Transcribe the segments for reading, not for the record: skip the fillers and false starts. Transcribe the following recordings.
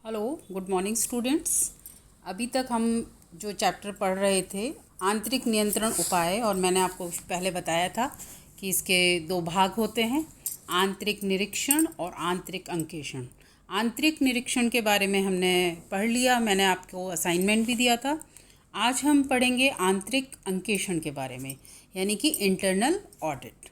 Hello, good morning students. अभी तक हम जो चैप्टर पढ़ रहे थे आंतरिक नियंत्रण उपाय, और मैंने आपको पहले बताया था कि इसके दो भाग होते हैं, आंतरिक निरीक्षण और आंतरिक अंकेषण। आंतरिक निरीक्षण के बारे में हमने पढ़ लिया, मैंने आपको असाइनमेंट भी दिया था। आज हम पढ़ेंगे आंतरिक अंकेषण के बारे में, यानी कि इंटरनल ऑडिट।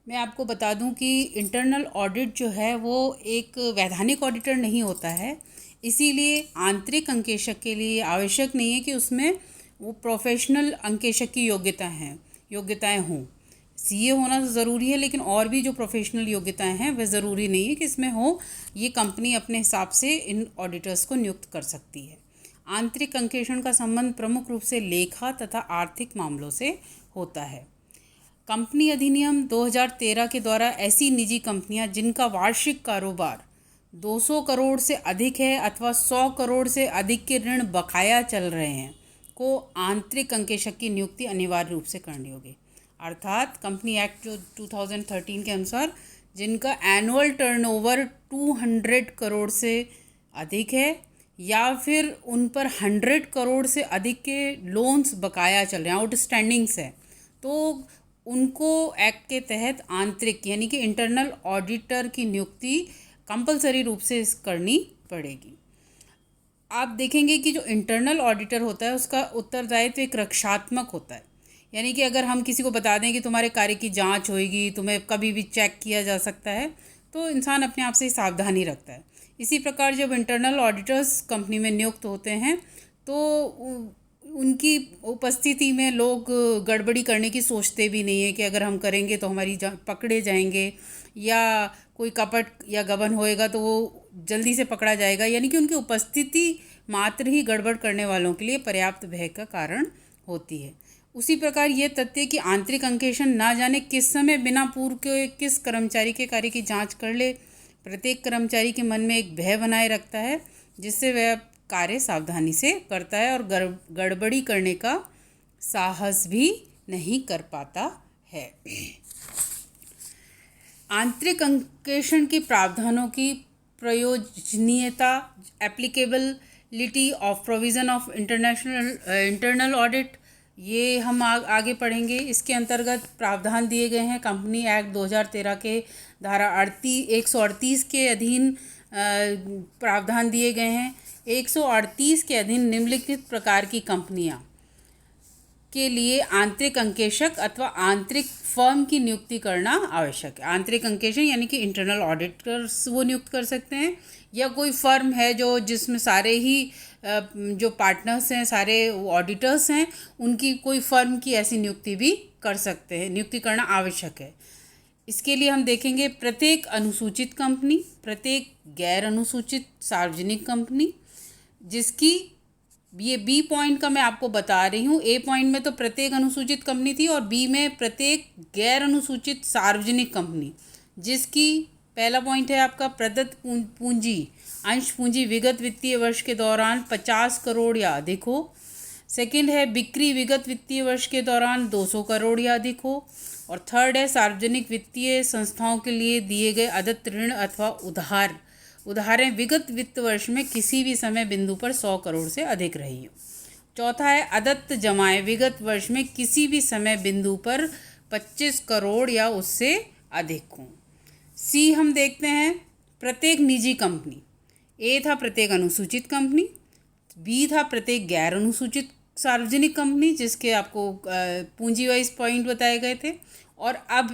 मैं आपको बता दूं कि इंटरनल ऑडिट जो है वो एक वैधानिक ऑडिटर नहीं होता है, इसीलिए आंतरिक अंकेशक के लिए आवश्यक नहीं है कि उसमें वो प्रोफेशनल अंकेशक की योग्यताएं हों। सीए होना तो ज़रूरी है, लेकिन और भी जो प्रोफेशनल योग्यताएं हैं वह ज़रूरी नहीं है कि इसमें हो। ये कंपनी अपने हिसाब से इन ऑडिटर्स को नियुक्त कर सकती है। आंतरिक अंकेषण का संबंध प्रमुख रूप से लेखा तथा आर्थिक मामलों से होता है। कंपनी अधिनियम 2013 के द्वारा ऐसी निजी कंपनियां जिनका वार्षिक कारोबार 200 करोड़ से अधिक है अथवा 100 करोड़ से अधिक के ऋण बकाया चल रहे हैं को आंतरिक अंकेशक की नियुक्ति अनिवार्य रूप से करनी होगी। अर्थात कंपनी एक्ट जो 2013 के अनुसार जिनका एनुअल टर्नओवर 200 करोड़ से अधिक है या फिर उन पर 100 करोड़ से अधिक के लोन्स बकाया चल रहे हैं, आउटस्टैंडिंग्स है, तो उनको एक्ट के तहत आंतरिक यानी कि इंटरनल ऑडिटर की नियुक्ति कंपलसरी रूप से करनी पड़ेगी। आप देखेंगे कि जो इंटरनल ऑडिटर होता है उसका उत्तरदायित्व एक रक्षात्मक होता है, यानी कि अगर हम किसी को बता दें कि तुम्हारे कार्य की जांच होगी, तुम्हें कभी भी चेक किया जा सकता है, तो इंसान अपने आप से ही सावधानी रखता है। इसी प्रकार जब इंटरनल ऑडिटर्स कंपनी में नियुक्त होते हैं तो उनकी उपस्थिति में लोग गड़बड़ी करने की सोचते भी नहीं है कि अगर हम करेंगे तो हमारी पकड़े जाएंगे या कोई कपट या गबन होएगा तो वो जल्दी से पकड़ा जाएगा, यानी कि उनकी उपस्थिति मात्र ही गड़बड़ करने वालों के लिए पर्याप्त भय का कारण होती है। उसी प्रकार ये तथ्य कि आंतरिक अंकेषण ना जाने किस समय बिना पूर्व के किस कर्मचारी के कार्य की जांच कर ले, प्रत्येक कर्मचारी के मन में एक भय बनाए रखता है, जिससे वह कार्य सावधानी से करता है और गड़बड़ी करने का साहस भी नहीं कर पाता है। आंतरिक अंकेषण के प्रावधानों की प्रयोजनीयता, applicability of provision of internal audit, ये हम आगे पढ़ेंगे। इसके अंतर्गत प्रावधान दिए गए हैं कंपनी एक्ट 2013 के धारा 138 के अधीन प्रावधान दिए गए हैं। 138 के अधीन निम्नलिखित प्रकार की कंपनियां के लिए आंतरिक अंकेशक अथवा आंतरिक फर्म की नियुक्ति करना आवश्यक है। आंतरिक अंकेषण यानी कि इंटरनल ऑडिटर्स वो नियुक्त कर सकते हैं, या कोई फर्म है जो जिसमें सारे ही जो पार्टनर्स हैं, सारे ऑडिटर्स हैं, उनकी कोई फर्म की ऐसी नियुक्ति भी कर सकते हैं, नियुक्ति करना आवश्यक है। इसके लिए हम देखेंगे प्रत्येक अनुसूचित कंपनी, प्रत्येक गैर अनुसूचित सार्वजनिक कंपनी, जिसकी ये बी पॉइंट का मैं आपको बता रही हूँ। ए पॉइंट में तो प्रत्येक अनुसूचित कंपनी थी और बी में प्रत्येक गैर अनुसूचित सार्वजनिक कंपनी, जिसकी पहला पॉइंट है आपका प्रदत्त पूंजी अंश पूंजी विगत वित्तीय वर्ष के दौरान 50 करोड़ या अधिक हो। सेकंड है बिक्री विगत वित्तीय वर्ष के दौरान 200 करोड़ या अधिक हो। और थर्ड है सार्वजनिक वित्तीय संस्थाओं के लिए दिए गए अदत्त ऋण अथवा उधारें विगत वित्त वर्ष में किसी भी समय बिंदु पर 100 करोड़ से अधिक रही हो। चौथा है अदत्त जमाएं विगत वर्ष में किसी भी समय बिंदु पर 25 करोड़ या उससे अधिक हों। सी हम देखते हैं प्रत्येक निजी कंपनी। ए था प्रत्येक अनुसूचित कंपनी, बी था प्रत्येक गैर अनुसूचित सार्वजनिक कंपनी जिसके आपको पूंजी वाइज पॉइंट बताए गए थे, और अब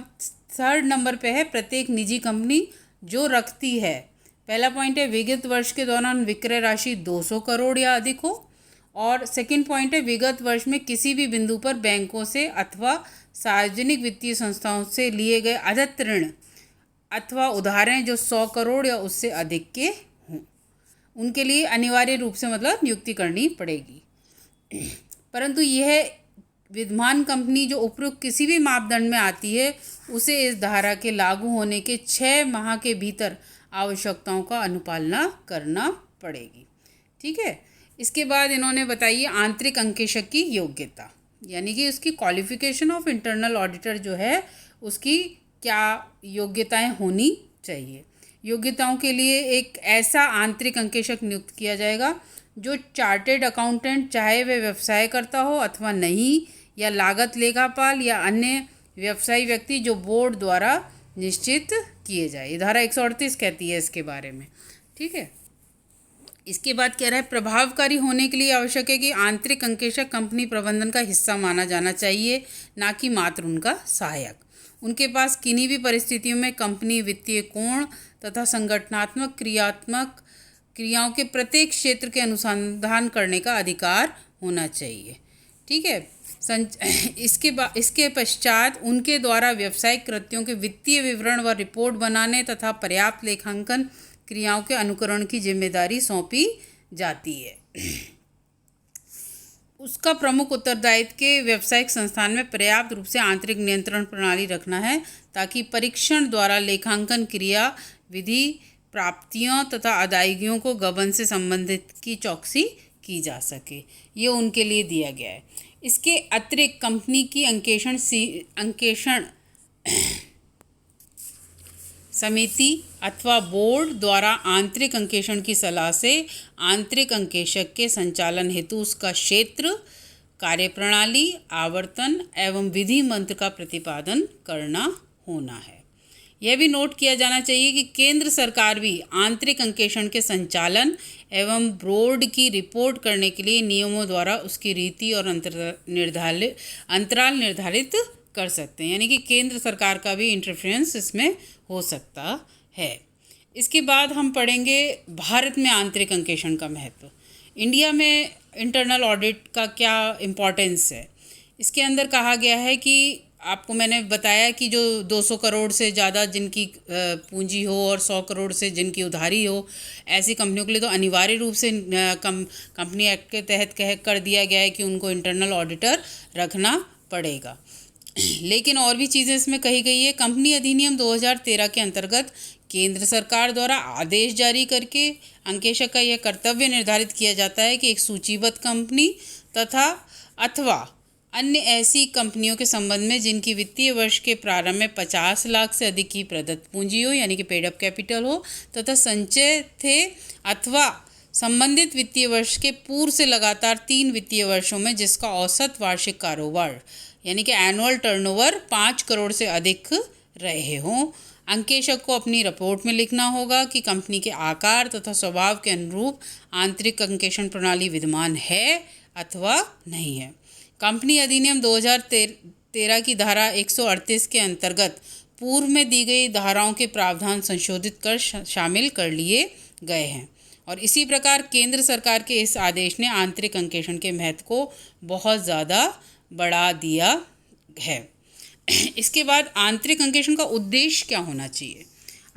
थर्ड नंबर पे है प्रत्येक निजी कंपनी जो रखती है, पहला पॉइंट है विगत वर्ष के दौरान विक्रय राशि 200 करोड़ या अधिक हो, और सेकंड पॉइंट है विगत वर्ष में किसी भी बिंदु पर बैंकों से अथवा सार्वजनिक वित्तीय संस्थाओं से लिए गए अदत्त ऋण अथवा उधारें जो 100 करोड़ या उससे अधिक के हों, उनके लिए अनिवार्य रूप से मतलब नियुक्ति करनी पड़ेगी। परंतु यह विद्यमान कंपनी जो उपरोक्त किसी भी मापदंड में आती है उसे इस धारा के लागू होने के 6 माह के भीतर आवश्यकताओं का अनुपालना करना पड़ेगी। ठीक है। इसके बाद इन्होंने बताई आंतरिक अंकेशक की योग्यता, यानी कि उसकी क्वालिफिकेशन ऑफ इंटरनल ऑडिटर जो है उसकी क्या योग्यताएं होनी चाहिए। योग्यताओं के लिए एक ऐसा आंतरिक अंकेशक नियुक्त किया जाएगा जो चार्टेड अकाउंटेंट, चाहे वे व्यवसाय करता हो अथवा नहीं, या लागत लेखापाल या अन्य व्यवसायी व्यक्ति जो बोर्ड द्वारा निश्चित किए जाए। ये धारा 138 कहती है इसके बारे में। ठीक है। इसके बाद कह रहा है प्रभावकारी होने के लिए आवश्यक है कि आंतरिक अंकेशक कंपनी प्रबंधन का हिस्सा माना जाना चाहिए, ना कि मात्र उनका सहायक। उनके पास किन्हीं भी परिस्थितियों में कंपनी वित्तीय कोण तथा संगठनात्मक क्रियाओं के प्रत्येक क्षेत्र के अनुसंधान करने का अधिकार होना चाहिए। ठीक है। इसके पश्चात उनके द्वारा व्यावसायिक कृत्यों के वित्तीय विवरण व रिपोर्ट बनाने तथा पर्याप्त लेखांकन क्रियाओं के अनुकरण की जिम्मेदारी सौंपी जाती है। उसका प्रमुख उत्तरदायित्व के व्यावसायिक संस्थान में पर्याप्त रूप से आंतरिक नियंत्रण प्रणाली रखना है, ताकि परीक्षण द्वारा लेखांकन क्रिया विधि, प्राप्तियों तथा अदायगियों को गबन से संबंधित की चौकसी की जा सके। ये उनके लिए दिया गया है। इसके अतिरिक्त कंपनी की अंकेषण समिति अथवा बोर्ड द्वारा आंतरिक अंकेषण की सलाह से आंतरिक अंकेशक के संचालन हेतु उसका क्षेत्र, कार्यप्रणाली, आवर्तन एवं विधि मंत्र का प्रतिपादन करना होना है। यह भी नोट किया जाना चाहिए कि केंद्र सरकार भी आंतरिक अंकेषण के संचालन एवं बोर्ड की रिपोर्ट करने के लिए नियमों द्वारा उसकी रीति और अंतराल निर्धारित कर सकते हैं, यानी कि केंद्र सरकार का भी इंटरफेरेंस इसमें हो सकता है। इसके बाद हम पढ़ेंगे भारत में आंतरिक अंकेषण का महत्व। इंडिया में इंटरनल ऑडिट का क्या इम्पोर्टेंस है। इसके अंदर कहा गया है कि आपको मैंने बताया कि जो 200 करोड़ से ज़्यादा जिनकी पूंजी हो और 100 करोड़ से जिनकी उधारी हो, ऐसी कंपनियों के लिए तो अनिवार्य रूप से कंपनी एक्ट के तहत कर दिया गया है कि उनको इंटरनल ऑडिटर रखना पड़ेगा। लेकिन और भी चीज़ें इसमें कही गई है। कंपनी अधिनियम 2013 के अंतर्गत केंद्र सरकार द्वारा आदेश जारी करके अंकेशक का यह कर्तव्य निर्धारित किया जाता है कि एक सूचीबद्ध कंपनी तथा अथवा अन्य ऐसी कंपनियों के संबंध में जिनकी वित्तीय वर्ष के प्रारंभ में 50 लाख से अधिक की प्रदत्त पूंजी हो, यानी कि पेड अप कैपिटल हो, तथा संचय थे अथवा संबंधित वित्तीय वर्ष के पूर्व से लगातार 3 वित्तीय वर्षों में जिसका औसत वार्षिक कारोबार यानी कि एनुअल टर्नओवर 5 करोड़ से अधिक रहे हों। अंकेशक को अपनी रिपोर्ट में लिखना होगा कि कंपनी के आकार तथा स्वभाव के अनुरूप आंतरिक अंकेषण प्रणाली विद्यमान है अथवा नहीं है। कंपनी अधिनियम 2013 की धारा 138 के अंतर्गत पूर्व में दी गई धाराओं के प्रावधान संशोधित कर शामिल कर लिए गए हैं, और इसी प्रकार केंद्र सरकार के इस आदेश ने आंतरिक अंकेषण के महत्व को बहुत ज़्यादा बढ़ा दिया है। इसके बाद आंतरिक अंकेषण का उद्देश्य क्या होना चाहिए।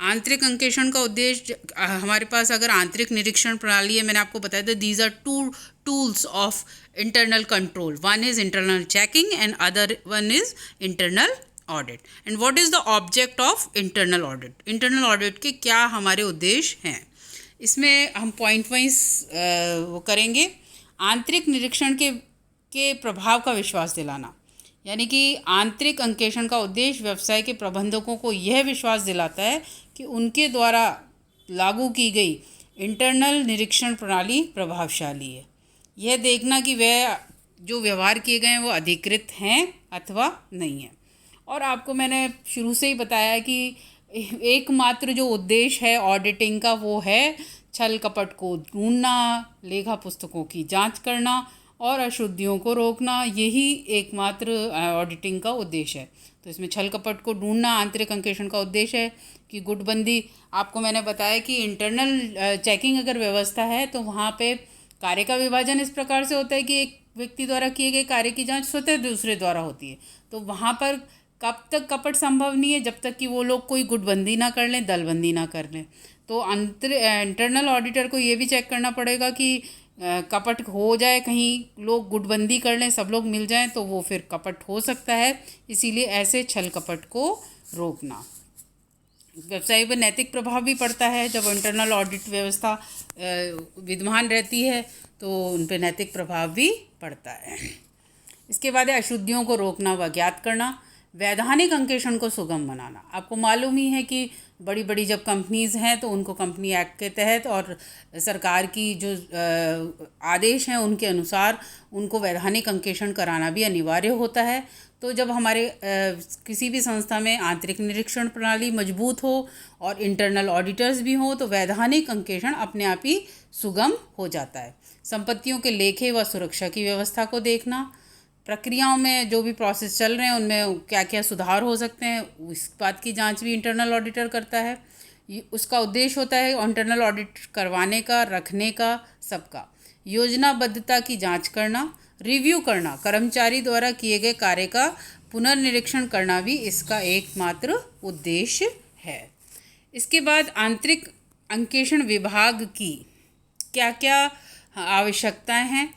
आंतरिक अंकेषण का उद्देश्य, हमारे पास अगर आंतरिक निरीक्षण प्रणाली है, मैंने आपको बताया था these are 2 tools of internal control, one is internal checking and other one is internal audit. And what is the object of internal audit. Internal audit के क्या हमारे उद्देश्य हैं, इसमें हम पॉइंट वाइज वो करेंगे। आंतरिक निरीक्षण के प्रभाव का विश्वास दिलाना, यानी कि आंतरिक अंकेषण का उद्देश्य व्यवसाय के प्रबंधकों को यह विश्वास दिलाता है कि उनके द्वारा लागू की गई इंटरनल निरीक्षण प्रणाली प्रभावशाली है। यह देखना कि वह जो व्यवहार किए गए हैं वो अधिकृत हैं अथवा नहीं है। और आपको मैंने शुरू से ही बताया कि एकमात्र जो उद्देश्य है ऑडिटिंग का वो है छल कपट को ढूंढना, लेखा पुस्तकों की जांच करना और अशुद्धियों को रोकना, यही एकमात्र ऑडिटिंग का उद्देश्य है। तो इसमें छल कपट को ढूंढना आंतरिक अंकेषण का उद्देश्य है कि गुटबंदी। आपको मैंने बताया कि इंटरनल चेकिंग अगर व्यवस्था है तो वहाँ पे कार्य का विभाजन इस प्रकार से होता है कि एक व्यक्ति द्वारा किए गए कार्य की जांच स्वतः दूसरे द्वारा होती है। तो वहाँ पर कब तक कपट संभव नहीं है, जब तक कि वो लोग कोई गुटबंदी ना कर लें, दलबंदी ना कर लें। तो इंटरनल ऑडिटर को ये भी चेक करना पड़ेगा कि कपट हो जाए, कहीं लोग गुटबंदी कर लें, सब लोग मिल जाएं, तो वो फिर कपट हो सकता है। इसीलिए ऐसे छल कपट को रोकना। व्यवसाय पर नैतिक प्रभाव भी पड़ता है। जब इंटरनल ऑडिट व्यवस्था विद्यमान रहती है तो उन पर नैतिक प्रभाव भी पड़ता है। इसके बाद अशुद्धियों को रोकना व ज्ञात करना। वैधानिक अंकेक्षण को सुगम बनाना। आपको मालूम ही है कि बड़ी बड़ी जब कंपनीज़ हैं तो उनको कंपनी एक्ट के तहत और सरकार की जो आदेश हैं उनके अनुसार उनको वैधानिक अंकेक्षण कराना भी अनिवार्य होता है। तो जब हमारे किसी भी संस्था में आंतरिक निरीक्षण प्रणाली मजबूत हो और इंटरनल ऑडिटर्स भी हों तो वैधानिक अंकेक्षण अपने आप ही सुगम हो जाता है। संपत्तियों के लेखे व सुरक्षा की व्यवस्था को देखना, प्रक्रियाओं में जो भी प्रोसेस चल रहे हैं उनमें क्या क्या सुधार हो सकते हैं इस बात की जांच भी इंटरनल ऑडिटर करता है। उसका उद्देश्य होता है इंटरनल ऑडिट करवाने का, रखने का, सबका। योजनाबद्धता की जांच करना, रिव्यू करना, कर्मचारी द्वारा किए गए कार्य का पुनर्निरीक्षण करना भी इसका एकमात्र उद्देश्य है। इसके बाद आंतरिक अंकेक्षण विभाग की क्या क्या आवश्यकताएं हैं।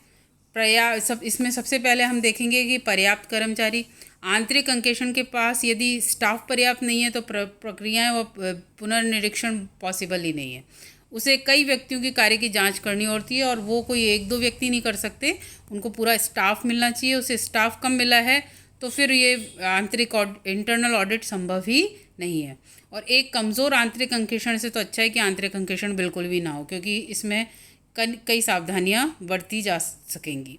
इसमें सबसे पहले हम देखेंगे कि पर्याप्त कर्मचारी। आंतरिक अंकेक्षण के पास यदि स्टाफ पर्याप्त नहीं है तो प्रक्रियाएं व पुनर्निरीक्षण पॉसिबल ही नहीं है। उसे कई व्यक्तियों की कार्य की जांच करनी होती है और वो कोई एक दो व्यक्ति नहीं कर सकते, उनको पूरा स्टाफ मिलना चाहिए। उसे स्टाफ कम मिला है तो फिर ये आंतरिक इंटरनल ऑडिट संभव ही नहीं है। और एक कमज़ोर आंतरिक अंकेक्षण से तो अच्छा है कि आंतरिक अंकेक्षण बिल्कुल भी ना हो, क्योंकि इसमें कई सावधानियां बरती जा सकेंगी।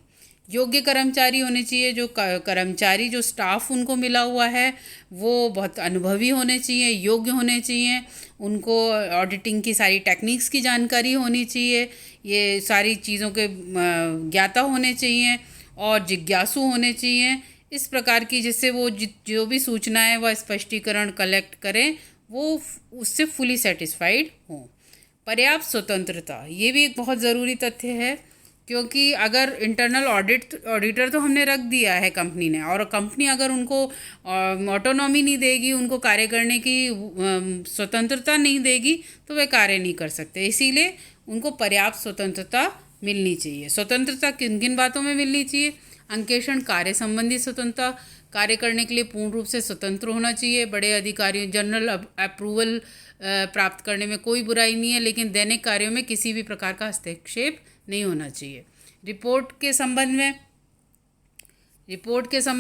योग्य कर्मचारी होने चाहिए। जो कर्मचारी जो स्टाफ उनको मिला हुआ है वो बहुत अनुभवी होने चाहिए, योग्य होने चाहिए। उनको ऑडिटिंग की सारी टेक्निक्स की जानकारी होनी चाहिए, ये सारी चीज़ों के ज्ञाता होने चाहिए और जिज्ञासु होने चाहिए इस प्रकार की, जिससे वो जो भी सूचनाएं व स्पष्टीकरण कलेक्ट करें वो उससे फुली सेटिस्फाइड हों। पर्याप्त स्वतंत्रता, ये भी एक बहुत ज़रूरी तथ्य है, क्योंकि अगर इंटरनल ऑडिटर तो हमने रख दिया है कंपनी ने, और कंपनी अगर उनको ऑटोनॉमी नहीं देगी, उनको कार्य करने की स्वतंत्रता नहीं देगी तो वे कार्य नहीं कर सकते। इसीलिए उनको पर्याप्त स्वतंत्रता मिलनी चाहिए। स्वतंत्रता किन किन बातों में मिलनी चाहिए? अंकेक्षण कार्य संबंधी स्वतंत्रता, कार्य करने के लिए पूर्ण रूप से स्वतंत्र होना चाहिए। बड़े अधिकारियों जनरल अप्रूवल प्राप्त करने में कोई बुराई नहीं है, लेकिन दैनिक कार्यों में किसी भी प्रकार का हस्तक्षेप नहीं होना चाहिए। रिपोर्ट के संबंध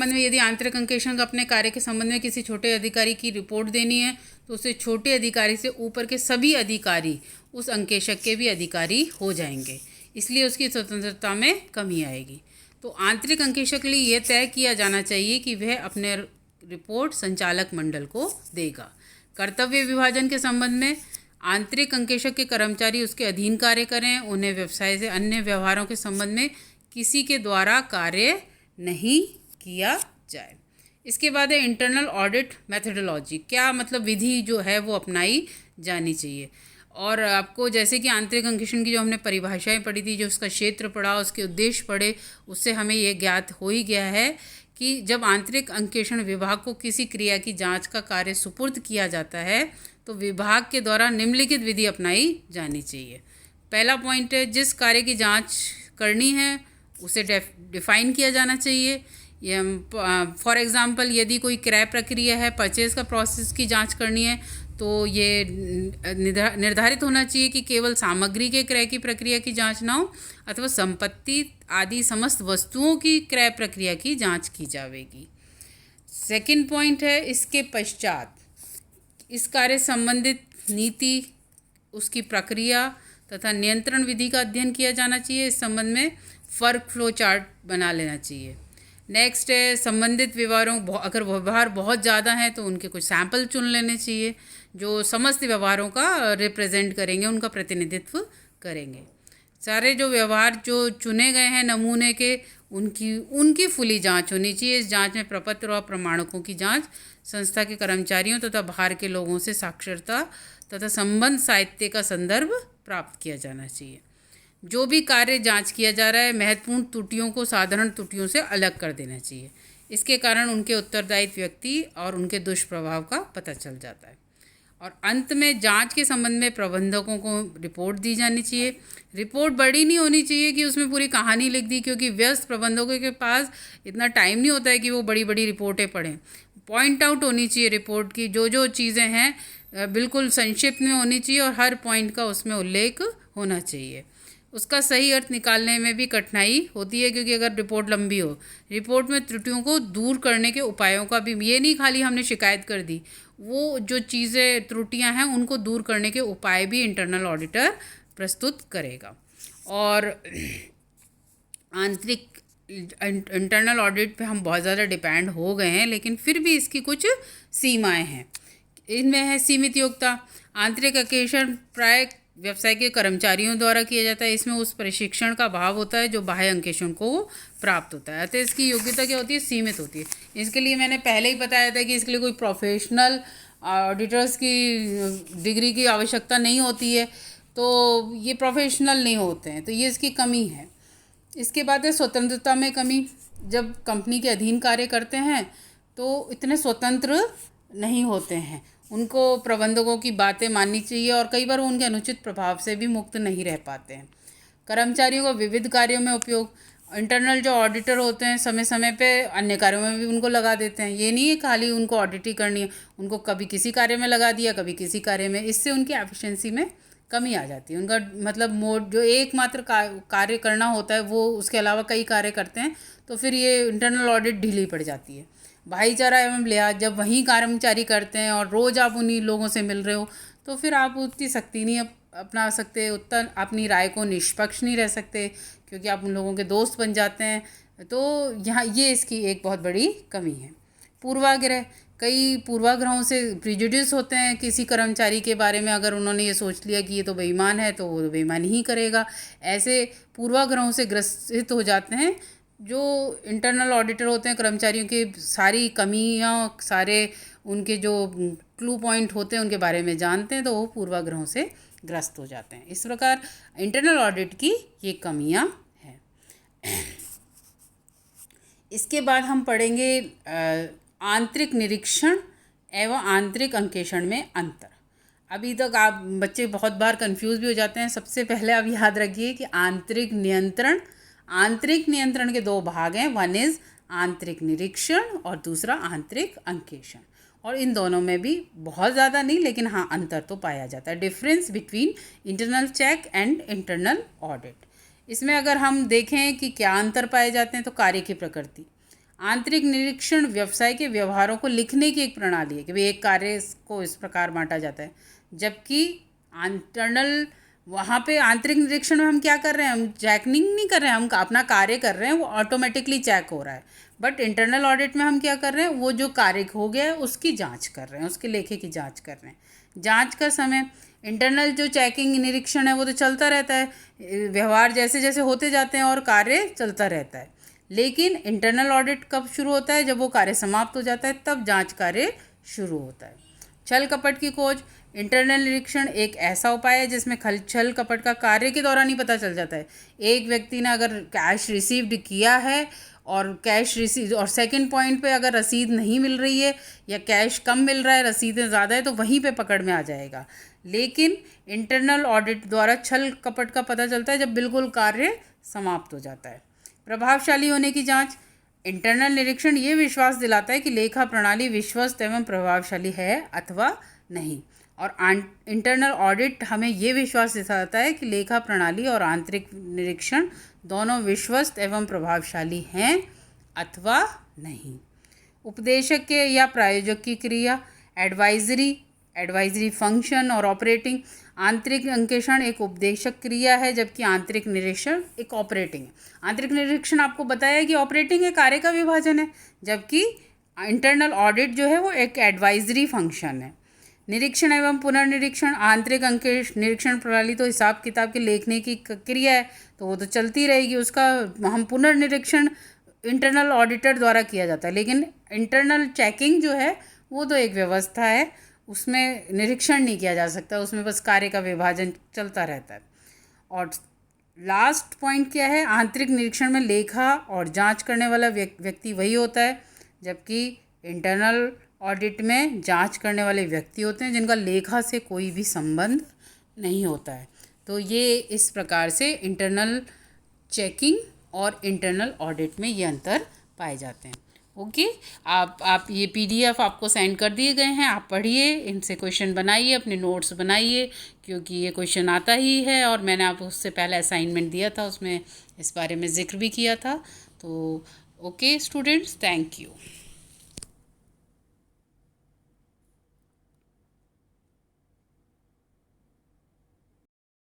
में यदि आंतरिक अंकेक्षण अपने कार्य के संबंध में किसी छोटे अधिकारी की रिपोर्ट देनी है तो उसे छोटे अधिकारी से ऊपर के सभी अधिकारी उस अंकेक्षक के भी अधिकारी हो जाएंगे, इसलिए उसकी स्वतंत्रता में कमी आएगी। तो आंतरिक अंकेक्षक के लिए यह तय किया जाना चाहिए कि वह अपने रिपोर्ट संचालक मंडल को देगा। कर्तव्य विभाजन के संबंध में आंतरिक अंकेक्षक के कर्मचारी उसके अधीन कार्य करें, उन्हें व्यवसाय से अन्य व्यवहारों के संबंध में किसी के द्वारा कार्य नहीं किया जाए। इसके बाद है इंटरनल ऑडिट मेथडोलॉजी, क्या मतलब विधि जो है वो अपनाई जानी चाहिए। और आपको जैसे कि आंतरिक अंकेक्षण की जो हमने परिभाषाएं पढ़ी थी, जो उसका क्षेत्र पढ़ा, उसके उद्देश्य पढ़े, उससे हमें ये ज्ञात हो ही गया है कि जब आंतरिक अंकेक्षण विभाग को किसी क्रिया की जांच का कार्य सुपुर्द किया जाता है तो विभाग के द्वारा निम्नलिखित विधि अपनाई जानी चाहिए। पहला पॉइंट है, जिस कार्य की जांच करनी है उसे डिफाइन किया जाना चाहिए। फॉर एग्जांपल यदि कोई क्रय प्रक्रिया है, परचेज़ का प्रोसेस की जांच करनी है तो ये निर्धारित होना चाहिए कि केवल सामग्री के क्रय की प्रक्रिया की जांच ना हो अथवा संपत्ति आदि समस्त वस्तुओं की क्रय प्रक्रिया की जांच की जाएगी। सेकंड पॉइंट है, इसके पश्चात इस कार्य संबंधित नीति, उसकी प्रक्रिया तथा नियंत्रण विधि का अध्ययन किया जाना चाहिए। इस संबंध में वर्क फ्लो चार्ट बना लेना चाहिए। नेक्स्ट है, संबंधित व्यवहारों, अगर व्यवहार बहुत ज़्यादा हैं तो उनके कुछ सैंपल चुन लेने चाहिए जो समस्त व्यवहारों का रिप्रेजेंट करेंगे, उनका प्रतिनिधित्व करेंगे। सारे जो व्यवहार जो चुने गए हैं नमूने के, उनकी फुली जांच होनी चाहिए। इस जांच में प्रपत्र और प्रमाणकों की जांच, संस्था के कर्मचारियों तथा बाहर के लोगों से साक्षरता तथा संबंध साहित्य का संदर्भ प्राप्त किया जाना चाहिए। जो भी कार्य जांच किया जा रहा है, महत्वपूर्ण त्रुटियों को साधारण त्रुटियों से अलग कर देना चाहिए। इसके कारण उनके उत्तरदायित्व व्यक्ति और उनके दुष्प्रभाव का पता चल जाता है। और अंत में जांच के संबंध में प्रबंधकों को रिपोर्ट दी जानी चाहिए। रिपोर्ट बड़ी नहीं होनी चाहिए कि उसमें पूरी कहानी लिख दी, क्योंकि व्यस्त प्रबंधकों के पास इतना टाइम नहीं होता है कि वो बड़ी बड़ी रिपोर्टें पढ़ें। पॉइंट आउट होनी चाहिए रिपोर्ट की, जो जो चीज़ें हैं बिल्कुल संक्षिप्त में होनी चाहिए और हर पॉइंट का उसमें उल्लेख होना चाहिए। उसका सही अर्थ निकालने में भी कठिनाई होती है, क्योंकि अगर रिपोर्ट लंबी हो, रिपोर्ट में त्रुटियों को दूर करने के उपायों का भी, ये नहीं खाली हमने शिकायत कर दी, वो जो चीज़ें त्रुटियां हैं उनको दूर करने के उपाय भी इंटरनल ऑडिटर प्रस्तुत करेगा। और आंतरिक इंटरनल ऑडिट पे हम बहुत ज़्यादा डिपेंड हो गए हैं, लेकिन फिर भी इसकी कुछ सीमाएं हैं। इनमें है सीमित योग्यता। आंतरिक अंकेक्षण प्राय व्यवसाय के कर्मचारियों द्वारा किया जाता है। इसमें उस प्रशिक्षण का अभाव होता है जो बाह्य अंकेक्षण को प्राप्त होता है, अतः इसकी योग्यता क्या होती है, सीमित होती है। इसके लिए मैंने पहले ही बताया था कि इसके लिए कोई प्रोफेशनल ऑडिटर्स की डिग्री की आवश्यकता नहीं होती है, तो ये प्रोफेशनल नहीं होते हैं, तो ये इसकी कमी है। इसके बाद है स्वतंत्रता में कमी। जब कंपनी के अधीन कार्य करते हैं तो इतने स्वतंत्र नहीं होते हैं, उनको प्रबंधकों की बातें माननी चाहिए और कई बार उनके अनुचित प्रभाव से भी मुक्त नहीं रह पाते हैं। कर्मचारियों को विविध कार्यों में उपयोग। इंटरनल जो ऑडिटर होते हैं समय समय पे अन्य कार्यों में भी उनको लगा देते हैं। ये नहीं है खाली उनको ऑडिट ही करनी है, उनको कभी किसी कार्य में लगा दिया, कभी किसी कार्य में। इससे उनकी एफिशिएंसी में कमी आ जाती है। उनका मतलब मोड जो एकमात्र कार्य करना होता है वो उसके अलावा कई कार्य करते हैं, तो फिर ये इंटरनल ऑडिट ढीली पड़ जाती है। भाईचारा एवं लिहाज। जब वहीं कर्मचारी करते हैं और रोज़ आप उन्हीं लोगों से मिल रहे हो, तो फिर आप उतनी सख्ती नहीं अपना सकते, उतना अपनी राय को निष्पक्ष नहीं रह सकते, क्योंकि आप उन लोगों के दोस्त बन जाते हैं। तो यहाँ ये इसकी एक बहुत बड़ी कमी है। पूर्वाग्रह। कई पूर्वाग्रहों से प्रिजुडिस होते हैं किसी कर्मचारी के बारे में। अगर उन्होंने ये सोच लिया कि ये तो बेईमान है तो वो बेईमान ही करेगा, ऐसे पूर्वाग्रहों से ग्रसित हो जाते हैं। जो इंटरनल ऑडिटर होते हैं कर्मचारियों की सारी कमियां, सारे उनके जो क्लू पॉइंट होते हैं उनके बारे में जानते हैं, तो वो पूर्वाग्रहों से ग्रस्त हो जाते हैं। इस प्रकार इंटरनल ऑडिट की ये कमियां हैं। इसके बाद हम पढ़ेंगे आंतरिक निरीक्षण एवं आंतरिक अंकेक्षण में अंतर। अभी तक आप बच्चे बहुत बार कंफ्यूज भी हो जाते हैं। सबसे पहले आप याद रखिए कि आंतरिक नियंत्रण के दो भाग हैं, वन इज़ आंतरिक निरीक्षण और दूसरा आंतरिक अंकेक्षण। और इन दोनों में भी बहुत ज़्यादा नहीं, लेकिन हाँ अंतर तो पाया जाता है। Difference between internal check and internal audit. इसमें अगर हम देखें कि क्या अंतर पाए जाते हैं, तो कार्य की प्रकृति। आंतरिक निरीक्षण व्यवसाय के व्यवहारों को लिखने की एक प्रणाली है कि भाई एक कार्य को इस प्रकार बांटा जाता है, जबकि इंटरनल वहाँ पे आंतरिक निरीक्षण में हम क्या कर रहे हैं, हम चेकिंग नहीं कर रहे हैं, हम अपना कार्य कर रहे हैं, वो ऑटोमेटिकली चेक हो रहा है। बट इंटरनल ऑडिट में हम क्या कर रहे हैं, वो जो कार्य हो गया है उसकी जांच कर रहे हैं, उसके लेखे की जांच कर रहे हैं। जांच का समय, इंटरनल जो चेकिंग निरीक्षण है वो तो चलता रहता है, व्यवहार जैसे जैसे होते जाते हैं और कार्य चलता रहता है। लेकिन इंटरनल ऑडिट कब शुरू होता है, जब वो कार्य समाप्त हो जाता है, तब जांच कार्य शुरू होता है। छल कपट की खोज। इंटरनल निरीक्षण एक ऐसा उपाय है जिसमें छल कपट का कार्य के दौरान ही पता चल जाता है। एक व्यक्ति ने अगर कैश रिसीव्ड किया है और कैश रिसीव, और सेकंड पॉइंट पे अगर रसीद नहीं मिल रही है या कैश कम मिल रहा है, रसीदें ज़्यादा है, तो वहीं पे पकड़ में आ जाएगा। लेकिन इंटरनल ऑडिट द्वारा छल कपट का पता चलता है जब बिल्कुल कार्य समाप्त हो जाता है। प्रभावशाली होने की जांच। इंटरनल निरीक्षण ये विश्वास दिलाता है कि लेखा प्रणाली विश्वस्त एवं प्रभावशाली है अथवा नहीं, और इंटरनल ऑडिट हमें ये विश्वास दिलाता है कि लेखा प्रणाली और आंतरिक निरीक्षण दोनों विश्वस्त एवं प्रभावशाली हैं अथवा नहीं। उपदेशक के या प्रायोजक की क्रिया। एडवाइजरी फंक्शन और ऑपरेटिंग। आंतरिक अंकेक्षण एक उपदेशक क्रिया है, जबकि आंतरिक निरीक्षण एक ऑपरेटिंग है। आंतरिक निरीक्षण आपको बताया कि ऑपरेटिंग है, कार्य का विभाजन है, जबकि इंटरनल ऑडिट जो है वो एक एडवाइजरी फंक्शन है। निरीक्षण एवं पुनर्निरीक्षण। आंतरिक निरीक्षण प्रणाली तो हिसाब किताब के लेखने की क्रिया है, तो वो तो चलती रहेगी, उसका हम पुनर्निरीक्षण इंटरनल ऑडिटर द्वारा किया जाता है। लेकिन इंटरनल चेकिंग जो है वो तो एक व्यवस्था है, उसमें निरीक्षण नहीं किया जा सकता, उसमें बस कार्य का विभाजन चलता रहता है। और लास्ट पॉइंट क्या है, आंतरिक निरीक्षण में लेखा और जांच करने वाला व्यक्ति वही होता है, जबकि इंटरनल ऑडिट में जांच करने वाले व्यक्ति होते हैं जिनका लेखा से कोई भी संबंध नहीं होता है। तो ये इस प्रकार से इंटरनल चेकिंग और इंटरनल ऑडिट में ये अंतर पाए जाते हैं। ओके। आप ये PDF आपको सेंड कर दिए गए हैं, आप पढ़िए, इनसे क्वेश्चन बनाइए, अपने नोट्स बनाइए, क्योंकि ये क्वेश्चन आता ही है और मैंने आपको उससे पहले असाइनमेंट दिया था, उसमें इस बारे में ज़िक्र भी किया था। तो ओके स्टूडेंट्स, थैंक यू।